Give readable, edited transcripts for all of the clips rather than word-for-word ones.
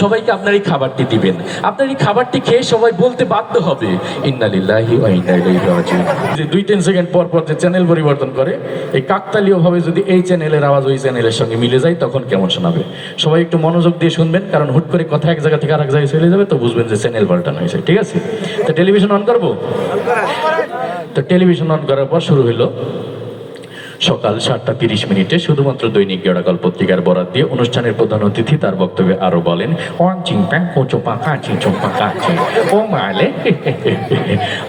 সবাইকে আপনার এই খাবারটি দিবেন। আপনার এই খাবারটি খেয়ে সবাই বলতে বাধ্য হবে ইন্না লিল্লাহি ওয়া ইন্না ইলাইহি রাজিউন। যে 2-3 সেকেন্ড পর পর যে চ্যানেল পরিবর্তন করে, এই কাকতালীয় ভাবে যদি এই চ্যানেলের আওয়াজ ওই চ্যানেলের সঙ্গে মিলে যায় তখন কেমন শোনাবে? সবাই একটু মনোযোগ দিয়ে শুনবেন, কারণ হুট করে কথা এক জায়গা থেকে আরেক জায়গায় চলে যাবে, তো বুঝবেন যে চ্যানেল পাল্টানো হয়েছে। ঠিক আছে? তো টেলিভিশন অন করবো। তো টেলিভিশন অন করার পর শুরু হলো সকাল 7:30 শুধুমাত্র দৈনিক গেড়াকাল পত্রিকার বরাত দিয়ে অনুষ্ঠানের প্রধান অতিথি তার বক্তব্যে আরো বলেন, ও মালে।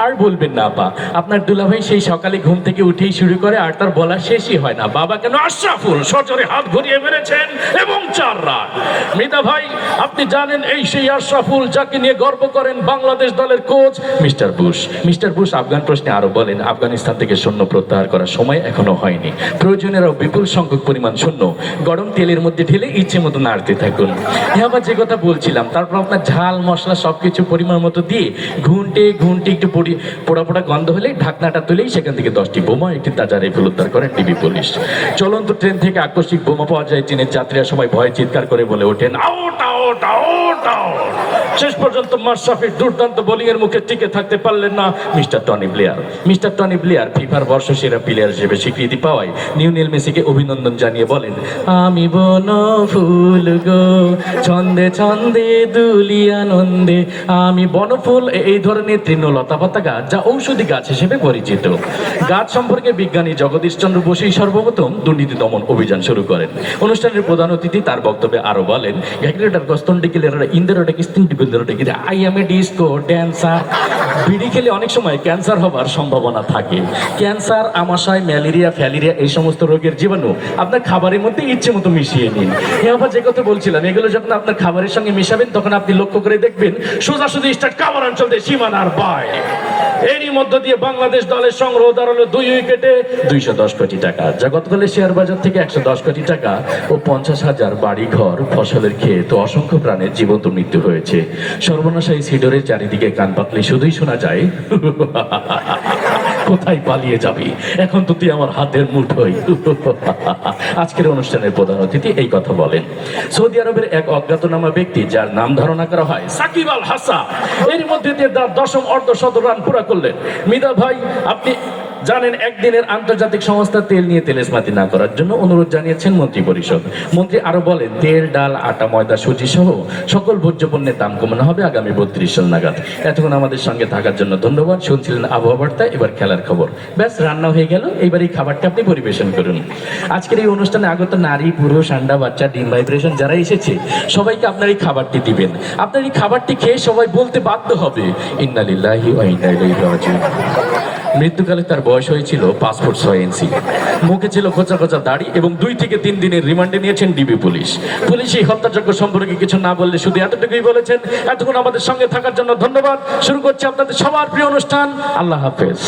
আর বলবেন না আপা, আপনার দুলাভাই সেই সকালে ঘুম থেকে উঠেই শুরু করে আর তার বলা শেষই হয় না, বাবা কেন আশরাফুল সজরে হাত ঘুরিয়ে মেরেছেন এবং 4 রান। মৃদা ভাই, আপনি জানেন এই সেই আশরাফুল যাকে নিয়ে গর্ব করেন বাংলাদেশ দলের coach mister Bush. Mister Bush Afghan প্রশ্নে আরো বলেন, আফগানিস্তান থেকে সৈন্য প্রত্যাহার করার সময় এখনো হয়নি, প্রয়োজনেরও বিপুল সংখ্যক পরিমাণ সৈন্য গরম তেলের মধ্যে ঢেলে ইচ্ছে মতো নাড়তে থাকুন। আবার যে কথা বলছিলাম, তারপর আপনার ঝাল মশলা সবকিছু পরিমাণ মতো দিয়ে ঘুন্টে একটু পোড়া পোড়া গন্ধ হলে ঢাকনাটা তুলেই সেখান থেকে 10টি বোমা, একটি তাজা রাইফেল উদ্ধার করেন ডিবি পুলিশ। চলন্ত ট্রেন থেকে আকস্মিক বোমা পাওয়া যায়, ট্রেনের যাত্রীরা সবাই ভয়ে চিৎকার করে বলে ওঠেন আউট আউট আউট আউট। শেষ পর্যন্ত মাশরাফির দুর্দান্ত বোলিং এর মুখে টিকে থাকতে পারলেন না mister Tony Blair. Mister Tony Blair ফিফার বর্ষসেরা প্লেয়ার হিসেবে স্বীকৃতি পাওয়ায় লিওনেল মেসিকে অভিনন্দন জানিয়ে বলেন, আমি বন ফুল গো ছন্দে ছন্দে দুলি আনন্দে। আমি বনফুল এই ধরনের তৃণলতা পাতা গাছ যা ঔষধি গাছ হিসেবে পরিচিত। গাছ সম্পর্কে বিজ্ঞানী জগদীশচন্দ্র বসুই সর্বপ্রথম দুর্নীতি দমন অভিযান শুরু করেন। অনুষ্ঠানের প্রধান অতিথি তার বক্তব্যে আরো বলেন, I M A disco dancer. বিড়ি খেলে অনেক সময় ক্যান্সার হবার সম্ভাবনা থাকে। ক্যান্সার, আমাশয়, ম্যালেরিয়া, ফ্যালেরিয়া এই সমস্ত রোগের জীবাণু আপনার খাবারের মধ্যে ইচ্ছে মতো মিশিয়ে নিন। আবার যে কথা বলছিলাম, এগুলো যখন আপনার খাবারের সঙ্গে মিশাবেন তখন আপনি লক্ষ্য করে দেখবেন সোজাসুজি স্টার্ট কাভার অঞ্চল দিয়ে সীমানার বাইরে। এরই মধ্য দিয়ে বাংলাদেশ দলের সংগ্রহ দাঁড়ালো 2 উইকেটে 210 কোটি টাকা, যা গতকালে শেয়ার বাজার থেকে 110 কোটি টাকা ও 50,000 বাড়ি ঘর, ফসলের ক্ষেত ও অসংখ্য প্রাণের জীবন্ত মৃত্যু হয়েছে। সর্বনাশায়ী সিডরের চারিদিকে কান পাতলে শুধুই শোনা যায়, কোথায় পালিয়ে যাবি, এখন তো তুই আমার হাতের মুঠোই। আজকের অনুষ্ঠানের প্রধান অতিথি এই কথা বলেন। সৌদি আরবের এক অজ্ঞাতনামা ব্যক্তি, যার নাম ধারণা করা হয় সাকিব আল হাসান, এর মধ্যে দিয়ে তার 10ম অর্ধশত রান পুরা করলেন। মৃদা ভাই, আপনি জানেন একদিনের আন্তর্জাতিক সংস্থা তেল নিয়ে তেলেসমাতি না করার জন্য অনুরোধ জানিয়েছেন মন্ত্রী পরিষদ। মন্ত্রী আরো বলেন, তেল, ডাল, আটা, ময়দা, সুজি সহ সকল ভোজ্য পণ্যের দাম কমানো হবে আগামী 32 সাল নাগাদ। এতক্ষণ আমাদের সঙ্গে থাকার জন্য ধন্যবাদ। শুনছিলেন আবহাওয়া বার্তা, এবার খেলার খবর। ব্যাস, রান্না হয়ে গেল, এবার এই খাবারটা আপনি পরিবেশন করুন। আজকের এই অনুষ্ঠানে আগত নারী, পুরুষ, আন্ডা, বাচ্চা, ডিম ভাইব্রেশন যারা এসেছে সবাইকে আপনার এই খাবারটি দিবেন। আপনার এই খাবারটি খেয়ে সবাই বলতে বাধ্য হবে ইন্না লিল্লাহি ওয়া ইন্না ইলাইহি রাজিউন। মৃত্যুকালে তার বয়স হয়েছিল 5 ফুট 6 ইঞ্চি। মুখে ছিল খোঁচা খোঁচা দাড়ি এবং 2 থেকে 3 দিনের রিমান্ডে নিয়েছেন ডিবি পুলিশ। পুলিশ এই হত্যাযজ্ঞ সম্পর্কে কিছু না বললে শুধু এতটুকুই বলেছেন, এতক্ষণ আমাদের সঙ্গে থাকার জন্য ধন্যবাদ। শুরু করছি আপনাদের সবার প্রিয় অনুষ্ঠান। আল্লাহ হাফেজ।